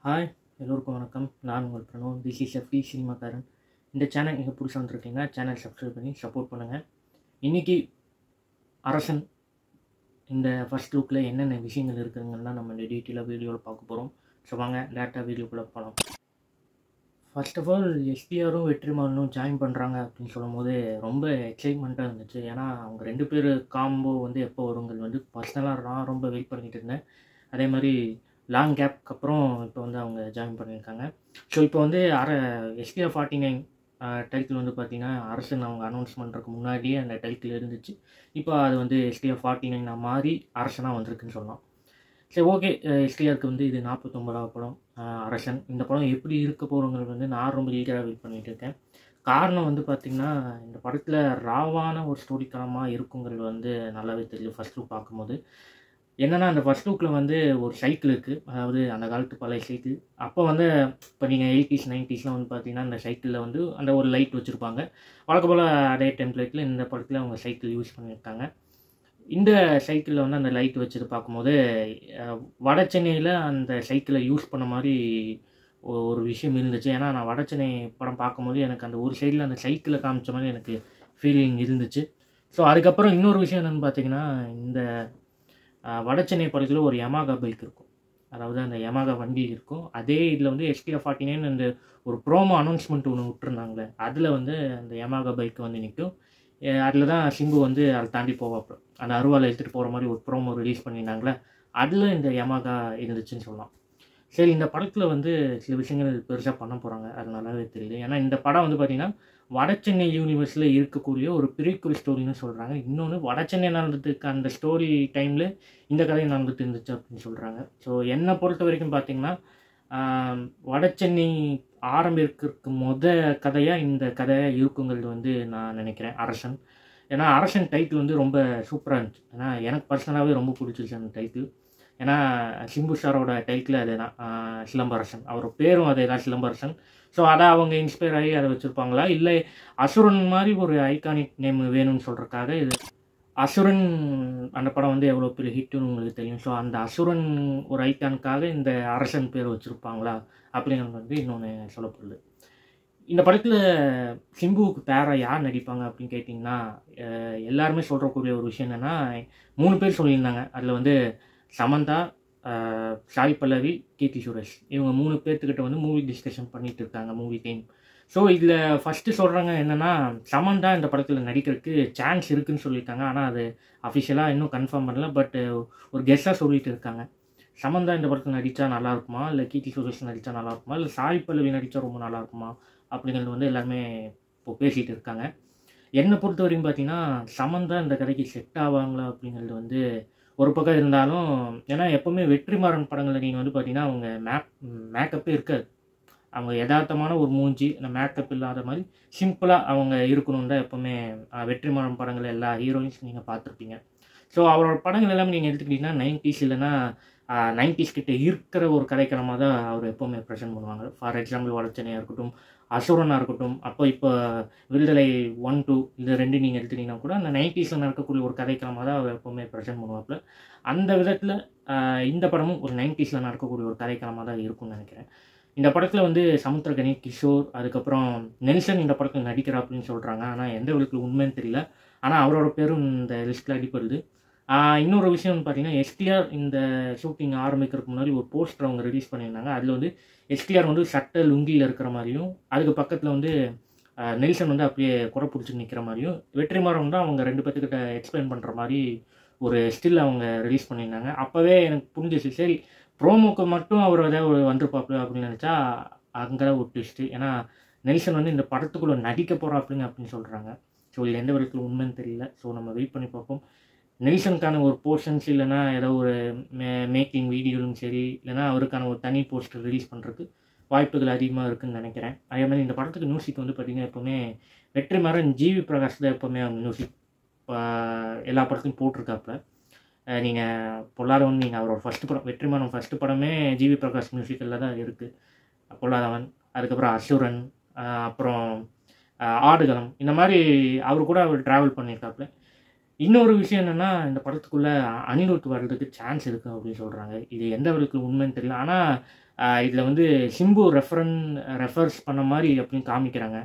Hi, எல்லோருக்கும் வணக்கம். நான் உங்கள் பிரணவ். திஸ் இஸ் எஃப்டி சினிமாக்காரன். இந்த சேனல் நீங்கள் புதுசாக வந்துருக்கீங்க, சேனல் சப்ஸ்கிரைப் பண்ணி சப்போர்ட் பண்ணுங்கள். இன்றைக்கி அரசன் இந்த ஃபஸ்ட் லுக்கில் என்னென்ன விஷயங்கள் இருக்குதுங்கன்னா நம்ம இந்த டீட்டெயிலாக வீடியோவில் பார்க்க போகிறோம். ஸோ வாங்க டேரெக்டாக வீடியோக்குள்ளே போகலாம். ஃபர்ஸ்ட் ஆஃப் ஆல் எஸ்டிஆரும் வெற்றிமாறனும் ஜாயின் பண்ணுறாங்க அப்படின்னு சொல்லும் போது ரொம்ப எக்ஸைட்மெண்ட்டாக இருந்துச்சு. ஏன்னா அவங்க ரெண்டு பேர் காம்போ எப்போ வருங்கிறது பர்சனலாக நான் ரொம்ப வெயிட் பண்ணிகிட்டு இருந்தேன். அதே மாதிரி லாங் கேப்க்கு அப்புறம் இப்போ அவங்க ஜாயின் பண்ணியிருக்காங்க. ஸோ இப்போ எஸ்டிஆர் 49 டைட்டில் பார்த்தீங்கன்னா அரசன் அவங்க அனௌன்ஸ் பண்ணுறதுக்கு முன்னாடியே அந்த டைட்டில் இருந்துச்சு. இப்போ அது எஸ்டிஆர் 49 மாதிரி அரசனாக வந்திருக்குன்னு சொல்லலாம். சரி, ஓகே. எஸ்டிஆருக்கு இது 49வது படம் அரசன். இந்த படம் எப்படி இருக்க போகிறோங்கிறது நான் ரொம்ப ஈகராக வெயிட் பண்ணிகிட்டு இருக்கேன். காரணம் பார்த்திங்கன்னா இந்த படத்தில் ராவான ஒரு ஸ்டோரி காலமாக இருக்குங்கிறது நல்லாவே தெரியும். ஃபஸ்ட் லுக் பார்க்கும்போது என்னென்னா அந்த ஃபஸ்ட் லுக்கில் ஒரு சைக்கிள் இருக்குது. அதாவது அந்த காலத்து பழைய சைக்கிள். அப்போ இப்போ நீங்கள் 80s 90ஸ்லாம் பார்த்தீங்கன்னா அந்த சைக்கிளில் அந்த ஒரு லைட் வச்சுருப்பாங்க. வழக்கம் போல் அதே டெம்ப்ளேட்டில் இந்த படத்தில் அவங்க சைக்கிள் யூஸ் பண்ணியிருக்காங்க. இந்த சைக்கிளில் அந்த லைட் வச்சது பார்க்கும்போது வட சென்னையில் அந்த சைக்கிளை யூஸ் பண்ண மாதிரி ஒரு விஷயம் இருந்துச்சு. ஏன்னா நான் வட சென்னை படம் பார்க்கும்போது எனக்கு அந்த ஒரு சைடில் அந்த சைக்கிளை காமிச்ச மாதிரி எனக்கு ஃபீலிங் இருந்துச்சு. ஸோ அதுக்கப்புறம் இன்னொரு விஷயம் என்னென்னு பார்த்தீங்கன்னா இந்த வட சென்னை படத்தில் ஒரு யமாகா பைக் இருக்கும். அதாவது அந்த யமாகா வண்டி இருக்கும். அதே இதில் எஸ்டிஆர் 49 அந்த ஒரு ப்ரோமோ அனௌன்ஸ்மெண்ட் ஒன்று விட்டுருந்தாங்களே, அதில் அந்த யமாகா பைக் நிற்கும். அதில் தான் சிம்பு அதை தாண்டி போவாப்புல. அந்த அருவாலை எடுத்துகிட்டு போகிற மாதிரி ஒரு ப்ரோமோ ரிலீஸ் பண்ணியிருந்தாங்களே, அதில் இந்த யமாகா இருந்துச்சுன்னு சொல்லலாம். சரி, இந்த படத்தில் சில விஷயங்கள் பெருசாக பண்ண போகிறாங்க. அது நல்லாவே தெரியுது. ஏன்னா இந்த படம் பார்த்திங்கன்னா வடசென்னை யூனிவர்ஸில் இருக்கக்கூடிய ஒரு ப்ரீக்வல் ஸ்டோரின்னு சொல்கிறாங்க. இன்னொன்று வடசென்னை நடந்ததுக்கு அந்த ஸ்டோரி டைமில் இந்த கதை நடந்துட்டு இருந்துச்சு அப்படின்னு சொல்கிறாங்க. ஸோ என்னை பொறுத்த வரைக்கும் பார்த்திங்கன்னா வடசென்னை ஆரம்பிக்கிறதுக்கு கதையாக இந்த கதையாக இருக்குங்கிறது நான் நினைக்கிறேன் அரசன். ஏன்னா அரசன் டைட்டில் ரொம்ப சூப்பராக இருந்துச்சு. ஏன்னா எனக்கு பர்சனலாகவே ரொம்ப பிடிச்சிருச்சு அந்த டைட்டில். ஏன்னா சிம்பு சாரோட டைட்டில் அதே தான், சிலம்பரசன். அவர் பேரும் அதே தான், சிலம்பரசன். ஸோ அதை அவங்க இன்ஸ்பயர் ஆகி அதை வச்சுருப்பாங்களா, இல்லை அசுரன் மாதிரி ஒரு ஐகானிக் நேம் வேணும்னு சொல்கிறதுக்காக இது அசுரன் அந்த படம் எவ்வளோ பெரிய ஹிட்டுன்னு உங்களுக்கு தெரியும். ஸோ அந்த அசுரன் ஒரு ஐகானுக்காக இந்த அரசன் பேர் வச்சுருப்பாங்களா அப்படிங்கிறது இன்னொன்று சொல்லப்படுது. இந்த படத்தில் சிம்புவுக்கு பேராக யார் நடிப்பாங்க அப்படின்னு கேட்டிங்கன்னா எல்லாருமே சொல்கிறக்கூடிய ஒரு விஷயம் என்னென்னா 3 பேர் சொல்லியிருந்தாங்க. அதில் சமந்தா, சாய் பல்லவி, கீர்த்தி சுரேஷ், இவங்க 3 பேர்த்துக்கிட்ட மூவி டிஸ்கஷன் பண்ணிகிட்டு இருக்காங்க, மூவி டைம். ஸோ இதில் ஃபஸ்ட்டு சொல்கிறாங்க என்னென்னா சமந்தா இந்த படத்தில் நடிக்கிறதுக்கு சான்ஸ் இருக்குதுன்னு சொல்லியிருக்காங்க. ஆனால் அது அஃபிஷியலாக இன்னும் கன்ஃபார்ம் பண்ணல. பட் ஒரு கெஸ்ஸாக சொல்லிட்டு இருக்காங்க. சமந்தா இந்த படத்தில் நடித்தா நல்லாயிருக்குமா, இல்லை கீர்த்தி சுரேஷ் நடித்தா நல்லாயிருக்குமா, இல்லை சாய் பல்லவி நடித்தா ரொம்ப நல்லாயிருக்குமா அப்படிங்கிறது எல்லாருமே இப்போ பேசிகிட்டு இருக்காங்க. என்னை பொறுத்த வரைக்கும் பார்த்தீங்கன்னா சமந்தா இந்த கதைக்கு செட் ஆவாங்களா அப்படிங்கிறது ஒரு பக்கம் இருந்தாலும், ஏன்னா எப்போவுமே வெற்றிமாறன் படங்களில் நீங்கள் பார்த்தீங்கன்னா அவங்க மேக்கப்பே இருக்காது. அவங்க யதார்த்தமான ஒரு மூஞ்சி, அந்த மேக்கப் இல்லாத மாதிரி சிம்பிளாக அவங்க இருக்கணும்னு தான் எப்போவுமே வெற்றிமாறன் படங்கள் எல்லா ஹீரோயின்ஸ் நீங்கள் பார்த்துருப்பீங்க. ஸோ அவரோட படங்கள் எல்லாமே நீங்கள் எடுத்துக்கிட்டிங்கன்னா 90s இல்லைன்னா 90s கிட்ட இருக்கிற ஒரு கதைக்களமாக தான் அவர் எப்போவுமே ப்ரெசென்ட் பண்ணுவாங்க. ஃபார் எக்ஸாம்பிள் வடச்சென்னையாக இருக்கட்டும், அசுரனாக இருக்கட்டும், இப்போ விடுதலை 1, 2 இது 2 நீங்கள் எடுத்துட்டிங்கன்னா கூட அந்த 90ஸில் நடக்கக்கூடிய ஒரு கதைக்களமாக தான் அவர் எப்போவுமே ப்ரெசென்ட் பண்ணுவாப்புல. அந்த விதத்தில் இந்த படமும் ஒரு 90ஸில் நடக்கக்கூடிய ஒரு கதைக்களமாக தான் இருக்கும்னு நினைக்கிறேன். இந்த படத்தில் சமுத்திரகனி, கிஷோர், அதுக்கப்புறம் நெல்சன் இந்த படத்தில் நடிக்கிறார் அப்படின்னு சொல்கிறாங்க. ஆனால் எந்த விதத்தில் உண்மைன்னு தெரியல. ஆனால் அவரோட பேரும் இந்த லிஸ்ட்டில் அடிப்படுது. இன்னொரு விஷயம் பார்த்தீங்கன்னா எஸ்டிஆர் இந்த ஷூட்டிங் ஆரம்பிக்கிறதுக்கு முன்னாடி ஒரு போஸ்டர் அவங்க ரிலீஸ் பண்ணியிருந்தாங்க. அதில் எஸ்டிஆர் சட்டை லுங்கியில் இருக்கிற மாதிரியும், அதுக்கு பக்கத்தில் நெல்சன் அப்படியே குறை பிடிச்சி நிற்கிற மாதிரியும், வெற்றிமாறன் தான் அவங்க 2 பேர்த்துக்கிட்ட எக்ஸ்பிளைன் பண்ணுற மாதிரி ஒரு ஸ்டில் அவங்க ரிலீஸ் பண்ணியிருந்தாங்க. அப்போவே எனக்கு புரிஞ்சிச்சு, சரி ப்ரோமோக்கு மட்டும் அவர் ஏதாவது வந்திருப்பாப்புல அப்படின்னு நினச்சா அங்கே தான் ஒரு ட்விஸ்ட்டு. ஏன்னா நெல்சன் இந்த படத்துக்குள்ளே நடிக்க போகிறாப்புங்க அப்படின்னு சொல்கிறாங்க. ஸோ இது எந்த விதத்தில் உண்மைன்னு தெரியல. ஸோ நம்ம வெயிட் பண்ணி பார்ப்போம். நெல்சனுக்கான ஒரு போர்ஷன்ஸ் இல்லைனா ஏதோ ஒரு மேக்கிங் வீடியோலும் சரி, இல்லைனா அவருக்கான ஒரு தனி போஸ்டர் ரிலீஸ் பண்ணுறதுக்கு வாய்ப்புகள் அதிகமாக இருக்குதுன்னு நினைக்கிறேன். அதே மாதிரி இந்த படத்துக்கு மியூசிக் பார்த்திங்கன்னா எப்போவுமே வெற்றிமாறன் ஜிவி பிரகாஷ் தான் எப்போவுமே அவங்க மியூசிக் எல்லா படத்துலையும் போட்டிருக்காப்புல. நீங்கள் பொல்லாதவன், நீங்கள் அவரோட ஃபஸ்ட்டு படம் வெற்றிமாறன் ஃபஸ்ட்டு படமே ஜிவி பிரகாஷ் மியூசிக்கில் தான் இருக்குது. பொல்லாதவன், அதுக்கப்புறம் அசுரன், அப்புறம் ஆடுகளம், இந்த மாதிரி அவர் கூட ட்ராவல் பண்ணியிருக்காப்புல. இன்னொரு விஷயம் என்னென்னா, இந்த படத்துக்குள்ளே அனிருத் வர்றதுக்கு சான்ஸ் இருக்குது அப்படின்னு சொல்கிறாங்க. இது எந்த அளவுக்கு உண்மைன்னு தெரியல. ஆனால் இதில் வந்து சிம்பு ரெஃபர்ஸ் பண்ண மாதிரி அப்படின்னு காமிக்கிறாங்க.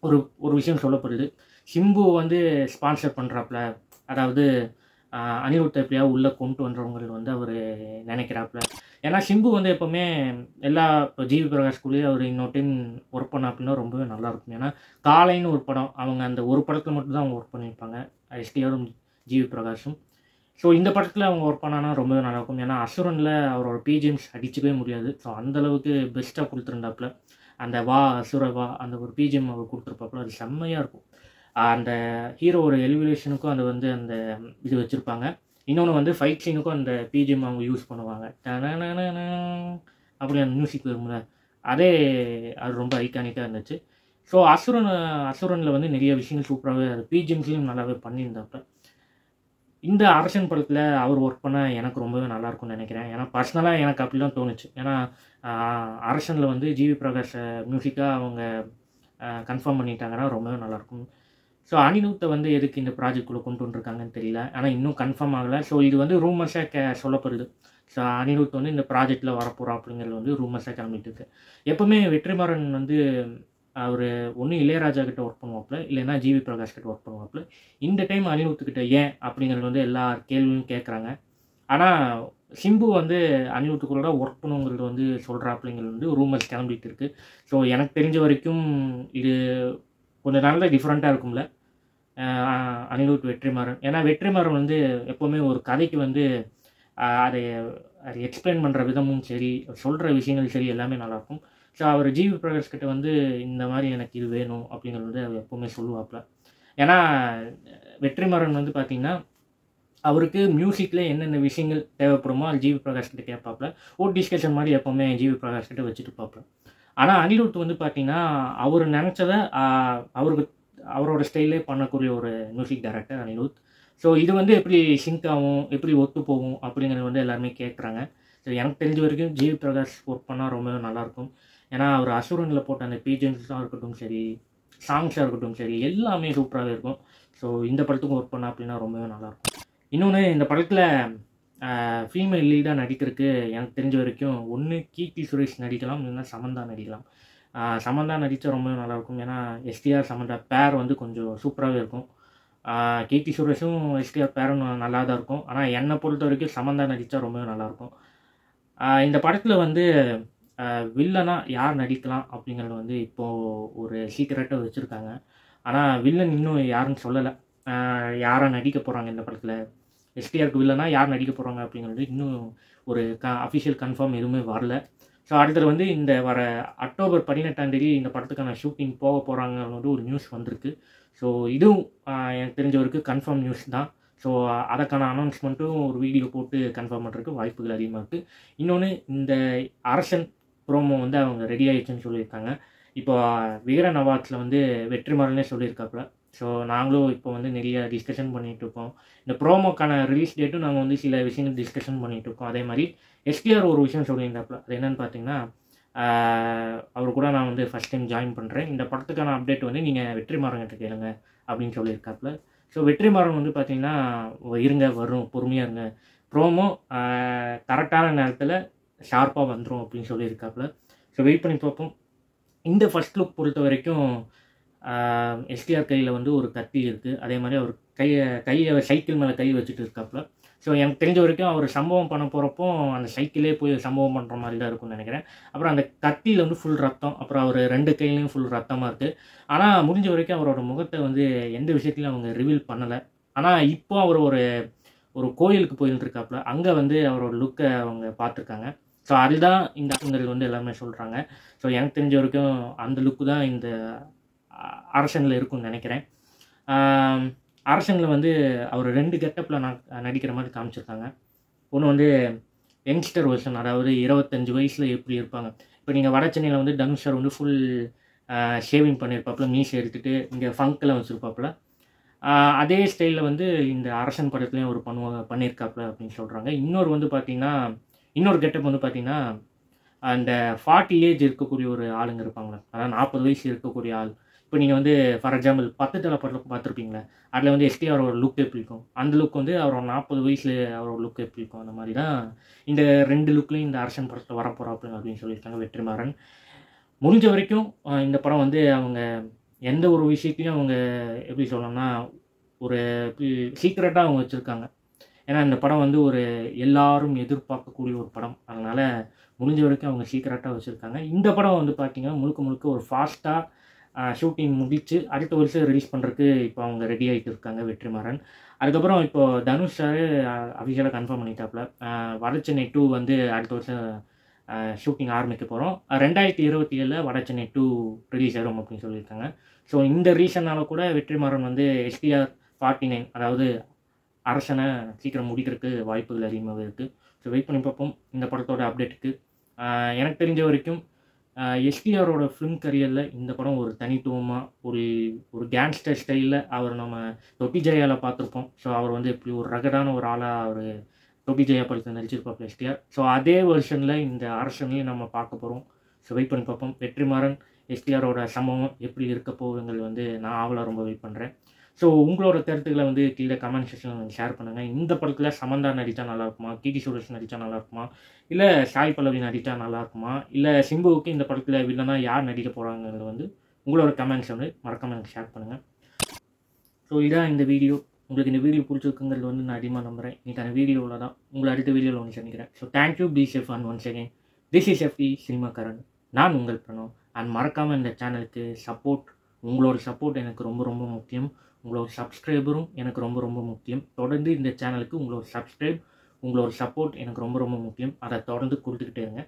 ஒரு ஒரு விஷயம் சொல்லப்படுது. சிம்பு வந்து ஸ்பான்சர் பண்ணுறாப்புல, அதாவது அனிருத்தை எப்படியாவது உள்ளே கொண்டு வந்துறவங்க வந்து அவர் நினைக்கிறாப்புல. ஏன்னா சிம்பு வந்து எப்போவுமே இப்போ ஜிவி பிரகாஷ்குள்ளேயே அவர் இன்னொரு டைம் ஒர்க் பண்ண அப்படின்னா ரொம்பவே நல்லாயிருக்கும். ஏன்னா காலைன்னு ஒரு படம், அவங்க அந்த ஒரு படத்தில் மட்டும்தான் அவங்க ஒர்க் பண்ணியிருப்பாங்க, எஸ்டிஆரும் ஜிவி பிரகாஷும். ஸோ இந்த படத்தில் அவங்க ஒர்க் பண்ணானா ரொம்பவே நல்லாயிருக்கும். ஏன்னா அசுரனில் அவரோட பிஜிஎம்ஸ் அடிச்சுக்கவே முடியாது. ஸோ அந்தளவுக்கு பெஸ்ட்டாக கொடுத்துருந்தாப்புல. அந்த வா அசுர வா அந்த ஒரு பிஜிஎம் அவர் கொடுத்துருப்பாப்புல, அது செம்மையாக இருக்கும். அந்த ஹீரோவோட எலிவேஷனுக்கும் அது வந்து அந்த இது வச்சுருப்பாங்க. இன்னொன்று வந்து ஃபைட் சீனுக்கும் அந்த பிஜிஎம் அவங்க யூஸ் பண்ணுவாங்க. அப்படி அந்த மியூசிக் வரும்ல, அது ரொம்ப ஐகானிக்காக இருந்துச்சு. ஸோ அசுரனில் வந்து நிறைய விஷயங்கள் சூப்பராகவே அது பிஜிஎம்ஸ்லையும் நல்லாவே பண்ணியிருந்தாப்ப. இந்த அரசன் படத்தில் அவர் ஒர்க் பண்ண எனக்கு ரொம்பவே நல்லாயிருக்கும்னு நினைக்கிறேன். ஏன்னா பர்சனலாக எனக்கு அப்படி தான் தோணுச்சு. ஏன்னா அரசனில் வந்து ஜிவி பிரகாஷை மியூசிக்காக அவங்க கன்ஃபார்ம் பண்ணிட்டாங்கன்னா ரொம்பவே நல்லாயிருக்கும். ஸோ அனிருத்தை வந்து எதுக்கு இந்த ப்ராஜெக்ட்குள்ளே கொண்டு வந்துருக்காங்கன்னு தெரியல. ஆனால் இன்னும் கன்ஃபார்ம் ஆகலை. ஸோ இது வந்து ரூமர்ஸாக சொல்லப்படுது. ஸோ அனிருத் வந்து இந்த ப்ராஜெக்டில் வரப்போகிறோம் அப்படிங்கிறது வந்து ரூமர்ஸாக கிளம்பிட்டு இருக்கு. எப்போவுமே வெற்றிமாறன் வந்து அவர் ஒன்று இளையராஜா கிட்ட ஒர்க் பண்ணுவாப்புல, இல்லைன்னா ஜிவி பிரகாஷ் கிட்ட ஒர்க் பண்ணுவாப்புல. இந்த டைம் அனிருத்துக்கிட்ட ஏன் அப்படிங்கிறது வந்து எல்லா கேள்வியும் கேட்குறாங்க. ஆனால் சிம்பு வந்து அனிருத்துக்குள்ளே ஒர்க் பண்ணுங்கிறது வந்து சொல்கிறாப்புங்கிறது வந்து ரூமர்ஸ் கிளம்பிட்டு இருக்கு. ஸோ எனக்கு தெரிஞ்ச வரைக்கும் இது கொஞ்சம் நல்ல டிஃப்ரெண்ட்டாக இருக்கும்ல அனிருத் வெற்றிமாறன். ஏன்னா வெற்றிமாறன் வந்து எப்போவுமே ஒரு கதைக்கு வந்து அதை எக்ஸ்பிளைன் பண்ணுற விதமும் சரி, சொல்கிற விஷயங்கள் சரி, எல்லாமே நல்லாயிருக்கும். ஸோ அவர் ஜிவி பிரகாஷ் கிட்ட வந்து இந்த மாதிரி எனக்கு இது வேணும் அப்படிங்கிறது வந்து அவர் எப்போவுமே சொல்லுவாப்புல. ஏன்னா வெற்றிமாறன் வந்து பார்த்திங்கன்னா அவருக்கு மியூசிக்கில் என்னென்ன விஷயங்கள் தேவைப்படுமோ அது ஜிவி பிரகாஷ் கிட்ட கேட்பாப்புல. ஒரு டிஸ்கஷன் மாதிரி எப்போவுமே ஜிவி பிரகாஷ் கிட்ட வச்சுட்டு பார்ப்பேன். ஆனால் அனிருத் வந்து பார்த்திங்கன்னா அவர் நினச்சதை அவரோட ஸ்டைலே பண்ணக்கூடிய ஒரு மியூசிக் டைரக்டர் அனிருத். ஸோ இது வந்து எப்படி சிங்க் ஆகும், எப்படி ஒத்து போகும் அப்படிங்கிறது வந்து எல்லாருமே கேட்குறாங்க. ஸோ எனக்கு தெரிஞ்ச வரைக்கும் ஜிவி பிரகாஷ் ஒர்க் பண்ணால் ரொம்பவே நல்லாயிருக்கும். ஏன்னா அவர் அசுரனில் போட்ட அந்த பிஜிஎம்ஸாக இருக்கட்டும் சரி, சாங்ஸாக இருக்கட்டும் சரி, எல்லாமே சூப்பராகவே இருக்கும். ஸோ இந்த படத்துக்கும் ஒர்க் பண்ணால் அப்படின்னா ரொம்பவே நல்லாயிருக்கும். இன்னொன்று, இந்த படத்தில் ஃபீமேல் லீடாக நடிக்கிறதுக்கு எனக்கு தெரிஞ்ச வரைக்கும் ஒன்று கீர்த்தி சுரேஷ் நடிக்கலாம், இல்லைன்னா சமந்தா நடிக்கலாம். சமந்தா நடித்தா ரொம்பவே நல்லாயிருக்கும். ஏன்னா எஸ்டிஆர் சமந்தா பேர் வந்து கொஞ்சம் சூப்பராகவே இருக்கும். கீர்த்தி சுரேஷும் எஸ்டிஆர் பேரும் நல்லா தான் இருக்கும். ஆனால் என்னை பொறுத்த வரைக்கும் சமந்தா நடித்தா ரொம்பவே நல்லாயிருக்கும். இந்த படத்தில் வந்து வில்லனாக யார் நடிக்கலாம் அப்படிங்கிறது வந்து இப்போது ஒரு சீக்கிரட்டாக வச்சுருக்காங்க. ஆனால் வில்லன் இன்னும் யாருன்னு சொல்லலை. யாரை நடிக்க போகிறாங்க இந்த படத்தில், எஸ்டிஆருக்கு வில்லனா யார் நடிக்க போகிறாங்க அப்படிங்கிறது இன்னும் ஒரு அஃபிஷியல் கன்ஃபார்ம் எதுவுமே வரல. ஸோ அடுத்தது வந்து இந்த வர அக்டோபர் 18 இந்த படத்துக்கான ஷூட்டிங் போக போகிறாங்கன்னு வந்து ஒரு நியூஸ் வந்திருக்கு. ஸோ இதுவும் எனக்கு தெரிஞ்ச வரைக்கும் கன்ஃபார்ம் நியூஸ் தான். ஸோ அதுக்கான அனௌன்ஸ்மெண்ட்டும் ஒரு வீடியோ போட்டு கன்ஃபார்ம் பண்ணுறதுக்கு வாய்ப்புகள் அதிகமாக இருக்குது. இன்னொன்று, இந்த அரசன் ப்ரோமோ வந்து அவங்க ரெடி ஆகிடுச்சுன்னு சொல்லியிருக்காங்க. இப்போ வீரன் அவார்ட்ஸில் வந்து வெற்றிமாறனே சொல்லியிருக்காப்புல. ஸோ நாங்களும் இப்போ வந்து நிறைய டிஸ்கஷன் பண்ணிகிட்ருக்கோம். இந்த ப்ரோமோக்கான ரிலீஸ் டேட்டும் நாங்கள் வந்து சில விஷயங்கள் டிஸ்கஷன் பண்ணிகிட்ருக்கோம். அதே மாதிரி எஸ்டிஆர் ஒரு விஷயம் சொல்லியிருந்தாப்புல. அது என்னென்னு பார்த்தீங்கன்னா, அவர் கூட நான் வந்து ஃபஸ்ட் டைம் ஜாயின் பண்ணுறேன், இந்த படத்துக்கான அப்டேட் வந்து நீங்கள் வெற்றிமாறன்கிட்ட கேளுங்க அப்படின்னு சொல்லியிருக்காப்புல. ஸோ வெற்றிமாறன் வந்து பார்த்திங்கன்னா, இருங்க வரும், பொறுமையாக இருங்க, ப்ரோமோ கரெக்டான நேரத்தில் ஷார்ப்பாக வந்துடும் அப்படின்னு சொல்லியிருக்காப்புல. ஸோ வெயிட் பண்ணி பார்ப்போம். இந்த ஃபஸ்ட் லுக் பொறுத்த வரைக்கும் எஸ்டிஆர் கையில் வந்து ஒரு கத்தி இருக்குது. அதே மாதிரி அவர் கையை சைக்கிள் மேலே கை வச்சுட்டு இருக்காப்புல. ஸோ எனக்கு தெரிஞ்ச வரைக்கும் அவர் சம்பவம் பண்ண போகிறப்போ அந்த சைக்கிளே போய் சம்பவம் பண்ணுற மாதிரி தான் இருக்கும்னு நினைக்கிறேன். அப்புறம் அந்த கத்தியில் வந்து ஃபுல் ரத்தம், அப்புறம் அவர் 2 கையிலையும் ஃபுல் ரத்தமாக இருக்குது. ஆனால் முடிஞ்ச வரைக்கும் அவரோட முகத்தை வந்து எந்த விஷயத்துலையும் அவங்க ரிவீல் பண்ணலை. ஆனால் இப்போ அவர் ஒரு கோயிலுக்கு போயிட்டு இருக்காப்புல, அங்கே வந்து அவரோட லுக்கை அவங்க பார்த்துருக்காங்க. ஸோ அதுதான் இந்த ஆண்கள் வந்து எல்லாருமே சொல்கிறாங்க. ஸோ எனக்கு தெரிஞ்ச வரைக்கும் அந்த லுக்கு தான் இந்த அரசனில் இருக்கும்னு நினைக்கிறேன். அரசனில் வந்து அவர் 2 கெட்டப்பில் நடிக்கிற மாதிரி காமிச்சிருக்காங்க. ஒன்று வந்து யங்ஸ்டர் வெர்ஷன், அதாவது 25 வயசில் எப்படி இருப்பாங்க. இப்போ நீங்கள் வட சென்னையில் வந்து தனுஷர் வந்து ஃபுல் ஷேவிங் பண்ணியிருப்பாப்புல, மீசை எடுத்துகிட்டு இங்கே ஃபங்க்கெல்லாம் வச்சுருப்பாப்புல. அதே ஸ்டைலில் வந்து இந்த அரசன் படத்துலேயும் ஒரு பண்ணியிருக்காப்புல அப்படின்னு சொல்கிறாங்க. இன்னொரு கெட்டப் வந்து பார்த்திங்கன்னா, அந்த 40 ஏஜ் இருக்கக்கூடிய ஒரு ஆளுங்க இருப்பாங்களே, அதாவது 40 வயசு இருக்கக்கூடிய ஆள், இப்போ நீங்கள் வந்து ஃபார் எக்ஸாம்பிள் 10 தலை படத்தில் பார்த்துருப்பீங்களே, அதில் வந்து எஸ்டிஆர் ஒரு லுக் எப்படி இருக்கும், அந்த லுக் வந்து அவரோட 40 வயசில் அவரோட லுக் எப்படி இருக்கும், அந்த மாதிரி தான் இந்த 2 லுக்லேயும் இந்த அரசன் படத்தில் வரப்போகிறாப்புங்க அப்படின்னு சொல்லியிருக்காங்க வெற்றிமாறன். முடிஞ்ச வரைக்கும் இந்த படம் வந்து அவங்க எந்த ஒரு விஷயத்தையும் அவங்க எப்படி சொல்லணும்னா ஒரு சீக்ரெட்டாக அவங்க வச்சுருக்காங்க. ஏன்னா இந்த படம் வந்து ஒரு எல்லாரும் எதிர்பார்க்கக்கூடிய ஒரு படம், அதனால் முடிஞ்ச வரைக்கும் அவங்க சீக்கிரட்டாக வச்சுருக்காங்க. இந்த படம் வந்து பார்த்திங்கன்னா முழுக்க முழுக்க ஒரு ஃபாஸ்ட்டாக ஷூட்டிங் முடித்து அடுத்த வருஷம் ரிலீஸ் பண்ணுறதுக்கு இப்போ அவங்க ரெடி ஆகிட்டு இருக்காங்க வெற்றிமாறன். அதுக்கப்புறம் இப்போது தனுஷ் சார் அஃபிஷியலாக கன்ஃபார்ம் பண்ணிட்டாப்புல வடச்சென்னை 2 வந்து அடுத்த வருஷம் ஷூட்டிங் ஆரம்பிக்க போகிறோம். 2027 வடச்சென்னை 2 ரிலீஸ் ஆகும் அப்படின்னு சொல்லியிருக்காங்க. ஸோ இந்த ரீசனால் கூட வெற்றிமாறன் வந்து STR 49 அதாவது அரசனை சீக்கிரம் முடிக்கிறதுக்கு வாய்ப்புகள் அதிகமாக இருக்குது. ஸோ வெயிட் பண்ணி பார்ப்போம் இந்த படத்தோட அப்டேட்டுக்கு. எனக்கு தெரிஞ்ச வரைக்கும் எஸ்டிஆரோட ஃபிலிம் கரியரில் இந்த படம் ஒரு தனித்துவமாக ஒரு கேங்ஸ்டர் ஸ்டைலில் அவர் நம்ம தொட்டி ஜெயாவில் பார்த்துருப்போம். ஸோ அவர் வந்து இப்படி ஒரு ரகடான ஒரு ஆளாக அவர் தொட்டி ஜெயா படத்தில் நடிச்சிருப்பாப்புல எஸ்டிஆர். ஸோ அதே வெர்ஷனில் இந்த அரசனையும் நம்ம பார்க்க போகிறோம். ஸோ வெயிட் பண்ணி பார்ப்போம் வெற்றிமாறன் எஸ்டிஆரோட சம்பவம் எப்படி இருக்க போகுதுங்கிறது வந்து நான் ஆவலாக ரொம்ப வெயிட் பண்ணுறேன். ஸோ உங்களோட கருத்துக்களை வந்து கீழே கமெண்ட் செக்ஷனில் ஷேர் பண்ணுங்கள். இந்த படத்தில் சமந்தா நடித்தா நல்லாயிருக்குமா, கீர்த்தி சுரேஷ் நடித்தா நல்லாயிருக்குமா, இல்லை சாய் பல்லவி நடித்தா நல்லாயிருக்குமா, இல்லை சிம்புவுக்கு இந்த படத்தில் வில்லனா யார் நடிக்க போகிறாங்கிறது வந்து உங்களோட கமெண்ட்ஸ் வந்து மறக்காமல் எனக்கு ஷேர் பண்ணுங்கள். ஸோ இதான் இந்த வீடியோ. உங்களுக்கு இந்த வீடியோ பிடிச்சிருக்குங்கிறது வந்து நான் அதிகமாக நம்புகிறேன். இன்றைக்கான வீடியோவில் தான் உங்களை அடுத்த வீடியோவில் வந்து சந்திக்கிறேன். So thank you, be safe and once again this is FP சினிமாக்காரன். நான் உங்கள் பிரணவ். அண்ட் மறக்காமல் இந்த சேனலுக்கு சப்போர்ட், உங்களோட சப்போர்ட் எனக்கு ரொம்ப ரொம்ப முக்கியம். உங்களோட சப்ஸ்கிரைபரும் எனக்கு ரொம்ப ரொம்ப முக்கியம். தொடர்ந்து இந்த சேனலுக்கு உங்களோட சப்ஸ்கிரைப், உங்களோட சப்போர்ட் எனக்கு ரொம்ப ரொம்ப முக்கியம். அதை தொடர்ந்து கொடுத்துக்கிட்டே இருங்க.